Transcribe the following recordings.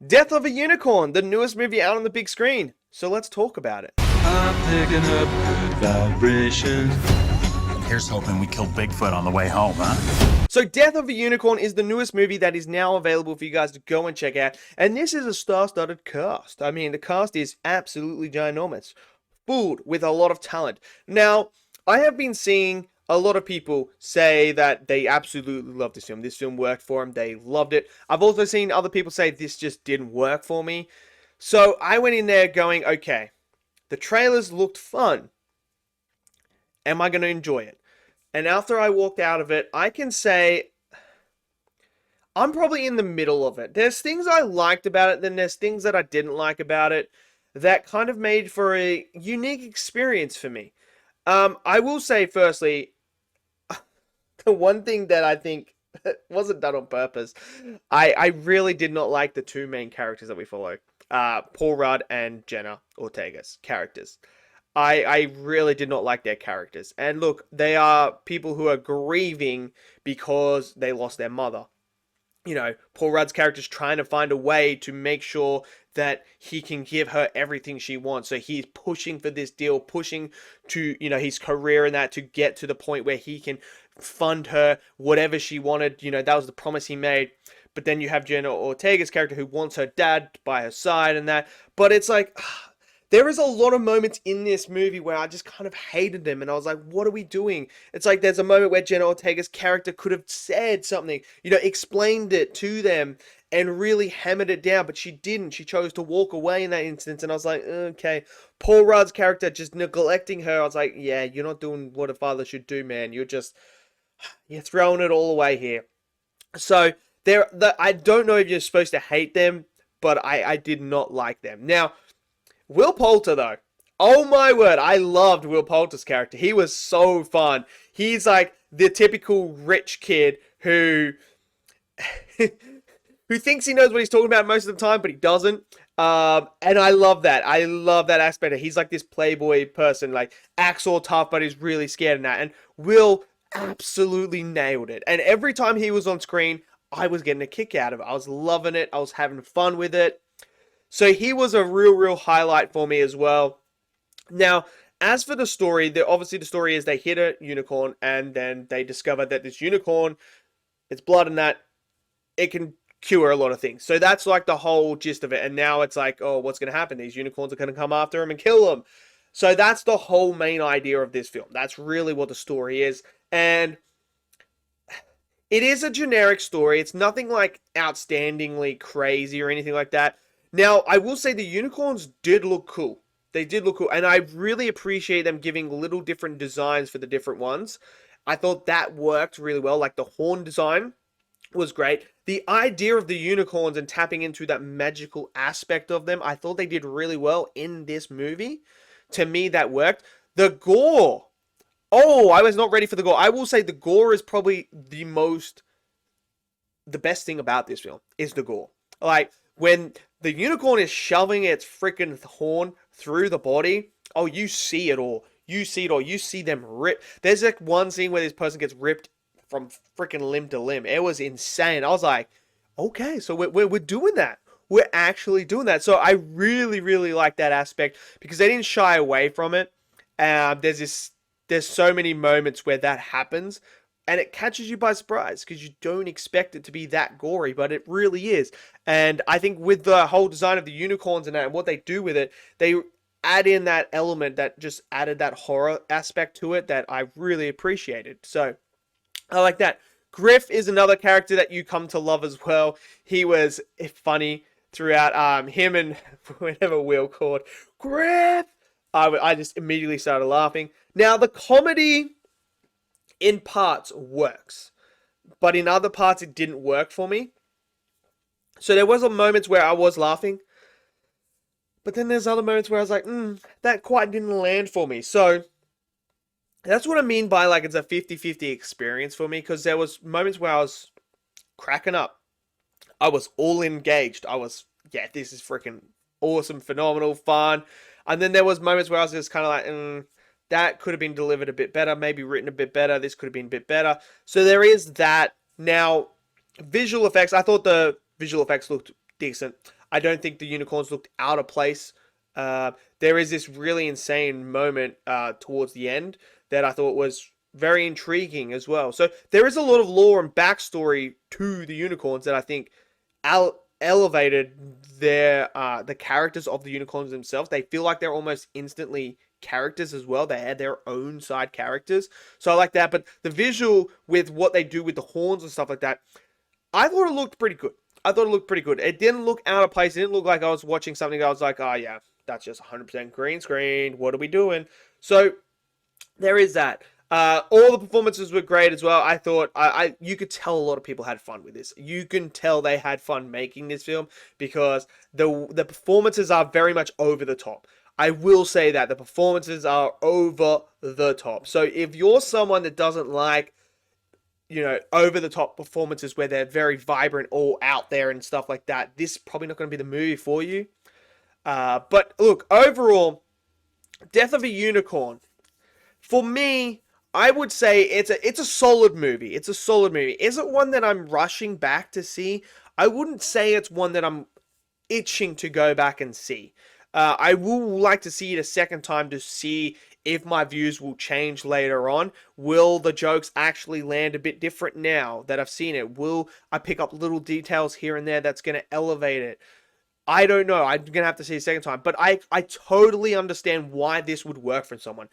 Death of a Unicorn, the newest movie out on the big screen. So let's talk about it. I'm picking up good vibrations. Here's hoping we kill Bigfoot on the way home, huh? So Death of a Unicorn is the newest movie that is now available for you guys to go and check out. And this is a star-studded cast. I mean, the cast is absolutely ginormous. Filled with a lot of talent. Now, I have been seeing a lot of people say that they absolutely love this film. This film worked for them. They loved it. I've also seen other people say this just didn't work for me. So I went in there going, okay, the trailers looked fun. Am I going to enjoy it? And after I walked out of it, I can say I'm probably in the middle of it. There's things I liked about it, then there's things that I didn't like about it that kind of made for a unique experience for me. I will say, firstly, the one thing that I think wasn't done on purpose, I really did not like the two main characters that we follow, Paul Rudd and Jenna Ortega's characters. I really did not like their characters. And look, they are people who are grieving because they lost their mother. You know, Paul Rudd's character's trying to find a way to make sure that he can give her everything she wants. So he's pushing for this deal, pushing to, his career and that to get to the point where he can fund her whatever she wanted. That was the promise he made. But then you have Jenna Ortega's character who wants her dad by her side and that. But it's like, there is a lot of moments in this movie where I just kind of hated them, and I was like, what are we doing? It's like there's a moment where Jenna Ortega's character could have said something, explained it to them and really hammered it down, but she didn't. She chose to walk away in that instance, and I was like, okay. Paul Rudd's character just neglecting her, I was like, yeah, you're not doing what a father should do, man. You're throwing it all away here. So, I don't know if you're supposed to hate them, but I did not like them. Now, Will Poulter, though. Oh my word, I loved Will Poulter's character. He was so fun. He's like the typical rich kid who who thinks he knows what he's talking about most of the time, but he doesn't. And I love that. I love that aspect. He's like this playboy person, like acts all tough, but he's really scared of that. And Will absolutely nailed it. And every time he was on screen, I was getting a kick out of it. I was loving it. I was having fun with it. So he was a real highlight for me as well. Now, as for the story, obviously the story is they hit a unicorn and then they discover that this unicorn, it's blood and that, it can cure a lot of things. So that's like the whole gist of it. And now it's like, oh, what's going to happen? These unicorns are going to come after him and kill him. So that's the whole main idea of this film. That's really what the story is. And it is a generic story. It's nothing like outstandingly crazy or anything like that. Now, I will say the unicorns did look cool. They did look cool. And I really appreciate them giving little different designs for the different ones. I thought that worked really well. Like the horn design was great. The idea of the unicorns and tapping into that magical aspect of them, I thought they did really well in this movie. To me, that worked. The gore. Oh, I was not ready for the gore. I will say the gore is probably the best thing about this film is the gore. Like, when the unicorn is shoving its freaking horn through the body, oh, you see it all. You see it all. You see them rip. There's like one scene where this person gets ripped from freaking limb to limb. It was insane. I was like, okay, so we're doing that. We're actually doing that. So I really like that aspect because they didn't shy away from it. There's so many moments where that happens and it catches you by surprise because you don't expect it to be that gory, but it really is. And I think with the whole design of the unicorns and that, and what they do with it, they add in that element that just added that horror aspect to it that I really appreciated. So I like that. Griff is another character that you come to love as well. He was funny throughout. Him and whenever Will called Griff, I just immediately started laughing. Now the comedy in parts works, but in other parts it didn't work for me. So there was moments where I was laughing, but then there's other moments where I was like, that quite didn't land for me. So that's what I mean by like it's a 50-50 experience for me, because there was moments where I was cracking up. I was all engaged. This is freaking awesome, phenomenal, fun. And then there was moments where I was just kind of like, that could have been delivered a bit better, maybe written a bit better. This could have been a bit better. So there is that. Now, visual effects. I thought the visual effects looked decent. I don't think the unicorns looked out of place. There is this really insane moment towards the end that I thought was very intriguing as well. So there is a lot of lore and backstory to the unicorns that I think elevated the characters of the unicorns themselves. They feel like they're almost instantly characters as well. They had their own side characters. So I like that. But the visual with what they do with the horns and stuff like that, I thought it looked pretty good. I thought it looked pretty good. It didn't look out of place. It didn't look like I was watching something I was like, oh yeah, that's just 100% green screen. What are we doing? So there is that. All the performances were great as well. I thought you could tell a lot of people had fun with this. You can tell they had fun making this film because the performances are very much over the top. I will say that the performances are over the top. So if you're someone that doesn't like, over the top performances where they're very vibrant, all out there and stuff like that, this is probably not going to be the movie for you. But look, overall, Death of a Unicorn, for me, I would say it's a solid movie. It's a solid movie. Is it one that I'm rushing back to see? I wouldn't say it's one that I'm itching to go back and see. I will like to see it a second time to see if my views will change later on. Will the jokes actually land a bit different now that I've seen it? Will I pick up little details here and there that's going to elevate it? I don't know. I'm going to have to see it a second time. But I totally understand why this would work for someone.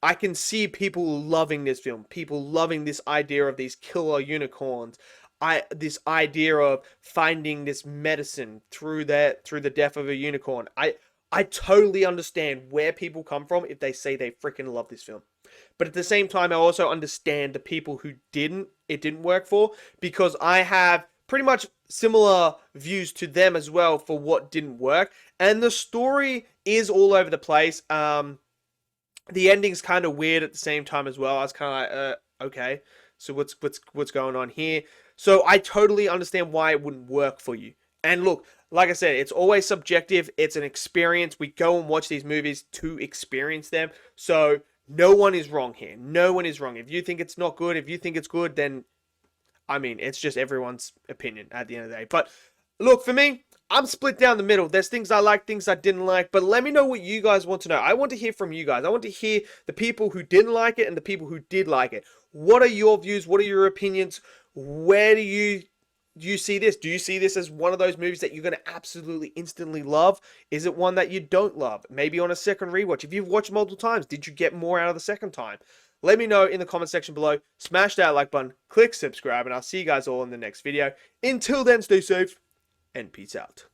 I can see people loving this film, people loving this idea of these killer unicorns, this idea of finding this medicine through the death of a unicorn. I totally understand where people come from if they say they freaking love this film. But at the same time, I also understand the people who it didn't work for, because I have pretty much similar views to them as well for what didn't work. And the story is all over the place. The ending's kind of weird at the same time as well. I was kind of like, okay, so what's going on here? So I totally understand why it wouldn't work for you. And look, like I said, it's always subjective. It's an experience. We go and watch these movies to experience them. So no one is wrong here. No one is wrong. If you think it's not good, if you think it's good, then, I mean, it's just everyone's opinion at the end of the day. But look, for me, I'm split down the middle. There's things I like, things I didn't like, but let me know what you guys want to know. I want to hear from you guys. I want to hear the people who didn't like it and the people who did like it. What are your views? What are your opinions? Where do you see this? Do you see this as one of those movies that you're going to absolutely instantly love? Is it one that you don't love? Maybe on a second rewatch. If you've watched multiple times, did you get more out of the second time? Let me know in the comment section below. Smash that like button, click subscribe, and I'll see you guys all in the next video. Until then, stay safe and peace out.